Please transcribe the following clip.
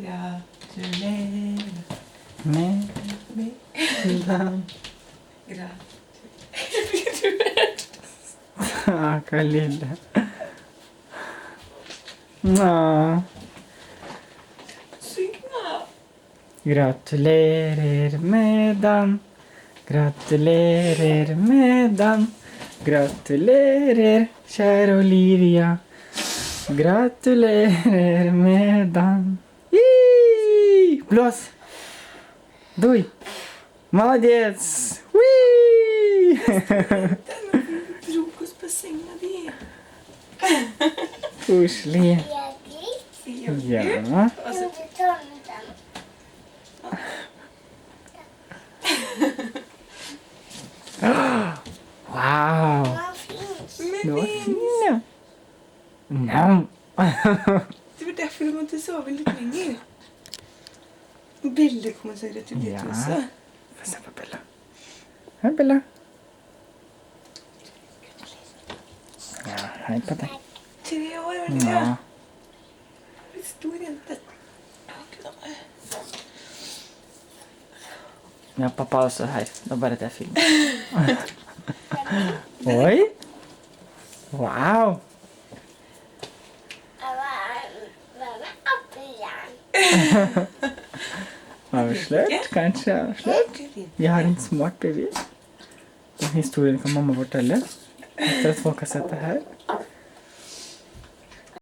Gratulerer Med den. Gratulerer. Stakkar lille. Nå. Syng da. Gratulerer med dagen. Gratulerer med dagen. Gratulerer, kjære Olivia. Gratulerer med dagen. Yee! Blås. Дуй. Молодец. Whee! Frokost på senga di. Koselig. Ja. Altså, Wow. Det var fin, ja. No. det var derfor du måtte sove litt lenger. Belle kommer seg gratulert Ja. også. Få se på Bella. Hei, Bella. Ja, hei på deg. 3 år, var det Ja. Litt stor jente. Ja, pappa er også her. Det er bare det jeg filmer. Oi. Wow. Avslørt, kanskje avslørt. Vi har en smart baby. Den historien kan mamma fortelle etter at folk har sett det her.